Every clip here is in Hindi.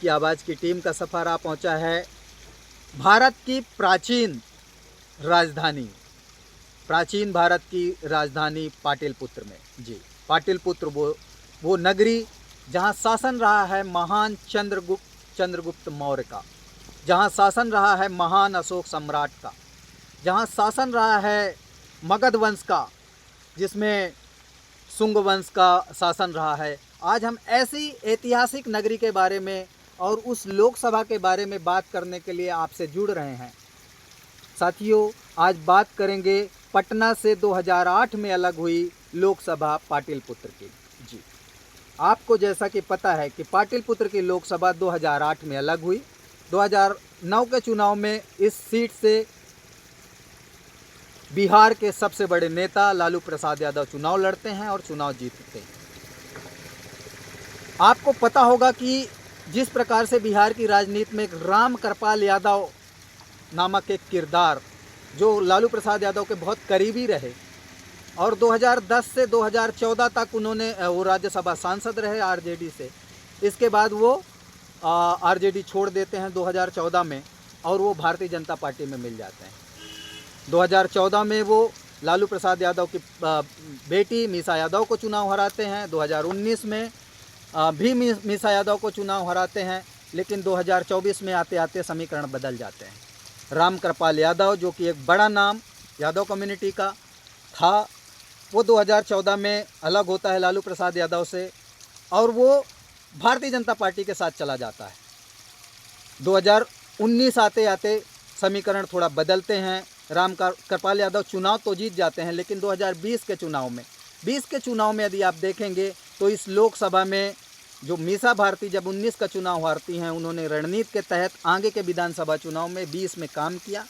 की आवाज़ की टीम का सफ़र आ पहुंचा है भारत की प्राचीन भारत की राजधानी पाटलिपुत्र में। जी, पाटलिपुत्र वो नगरी जहां शासन रहा है महान चंद्रगुप्त मौर्य का, जहां शासन रहा है महान अशोक सम्राट का, जहां शासन रहा है मगध वंश का, जिसमें शुंग वंश का शासन रहा है। आज हम ऐसी ऐतिहासिक नगरी के बारे में और उस लोकसभा के बारे में बात करने के लिए आपसे जुड़ रहे हैं। साथियों, आज बात करेंगे पटना से 2008 में अलग हुई लोकसभा पाटलिपुत्र की। जी, आपको जैसा कि पता है कि पाटलिपुत्र की लोकसभा 2008 में अलग हुई। 2009 के चुनाव में इस सीट से बिहार के सबसे बड़े नेता लालू प्रसाद यादव चुनाव लड़ते हैं और चुनाव जीतते हैं। आपको पता होगा कि जिस प्रकार से बिहार की राजनीति में राम कृपाल यादव नामक एक किरदार जो लालू प्रसाद यादव के बहुत करीबी रहे और 2010 से 2014 तक उन्होंने वो राज्यसभा सांसद रहे आरजेडी से। इसके बाद वो आरजेडी छोड़ देते हैं 2014 में और वो भारतीय जनता पार्टी में मिल जाते हैं। 2014 में वो लालू प्रसाद यादव की बेटी मीसा यादव को चुनाव हराते हैं। 2019 में भी मीसा यादव को चुनाव हराते हैं, लेकिन 2024 में आते आते समीकरण बदल जाते हैं। राम कृपाल यादव, जो कि एक बड़ा नाम यादव कम्युनिटी का था, वो 2014 में अलग होता है लालू प्रसाद यादव से और वो भारतीय जनता पार्टी के साथ चला जाता है। 2019 आते आते समीकरण थोड़ा बदलते हैं। राम कृपाल यादव चुनाव तो जीत जाते हैं, लेकिन 2020 के चुनाव में यदि आप देखेंगे तो इस लोकसभा में जो मीसा भारती जब 19 का चुनाव हारती हैं, उन्होंने रणनीति के तहत आगे के विधानसभा चुनाव में 20 में काम किया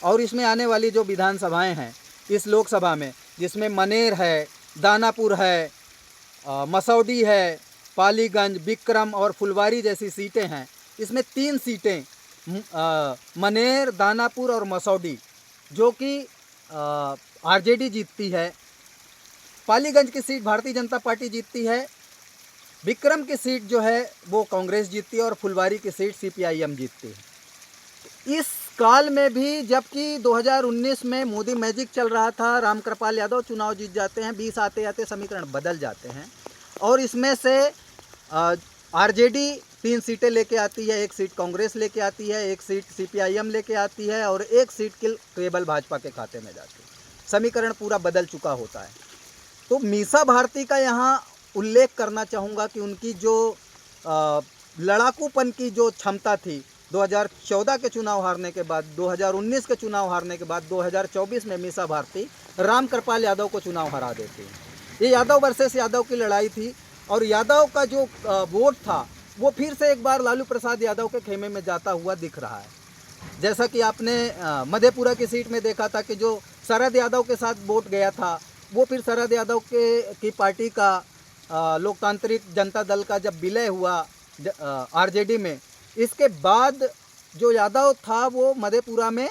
और इसमें आने वाली जो विधानसभाएं हैं इस लोकसभा में, जिसमें मनेर है, दानापुर है, मसौडी है, पालीगंज, विक्रम और फुलवारी जैसी सीटें हैं। इसमें 3 सीटें मनेर, दानापुर और मसौडी जो कि आरजेडी जीतती है, पालीगंज की सीट भारतीय जनता पार्टी जीतती है, विक्रम की सीट जो है वो कांग्रेस जीतती है और फुलवारी की सीट सीपीआईएम जीतती है। इस काल में भी जबकि 2019 में मोदी मैजिक चल रहा था, राम कृपाल यादव चुनाव जीत जाते हैं, 20 आते आते समीकरण बदल जाते हैं और इसमें से आरजेडी 3 सीटें लेके आती है, 1 सीट कांग्रेस लेके आती है, 1 सीट सीपीआईएम लेके आती है और 1 सीट केवल भाजपा के खाते में जाती है। समीकरण पूरा बदल चुका होता है। तो मीसा भारती का यहाँ उल्लेख करना चाहूँगा कि उनकी जो लड़ाकूपन की जो क्षमता थी 2014 के चुनाव हारने के बाद, 2019 के चुनाव हारने के बाद 2024 में मीसा भारती राम कृपाल यादव को चुनाव हरा देती है। ये यादव वर्सेस यादव की लड़ाई थी और यादव का जो वोट था वो फिर से एक बार लालू प्रसाद यादव के खेमे में जाता हुआ दिख रहा है। जैसा कि आपने मधेपुरा की सीट में देखा था कि जो शरद यादव के साथ वोट गया था वो फिर शरद यादव की पार्टी का लोकतांत्रिक जनता दल का जब विलय हुआ आरजेडी में, इसके बाद जो यादव था वो मधेपुरा में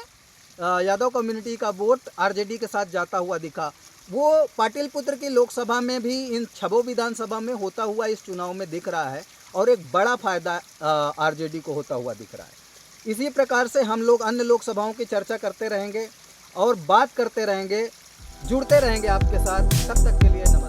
यादव कम्युनिटी का वोट आरजेडी के साथ जाता हुआ दिखा। वो पाटलिपुत्र की लोकसभा में भी इन 6 विधानसभा में होता हुआ इस चुनाव में दिख रहा है और एक बड़ा फायदा आरजेडी को होता हुआ दिख रहा है। इसी प्रकार से हम लोग अन्य लोकसभाओं की चर्चा करते रहेंगे और बात करते रहेंगे, जुड़ते रहेंगे आपके साथ। तब तक के लिए नमस्कार।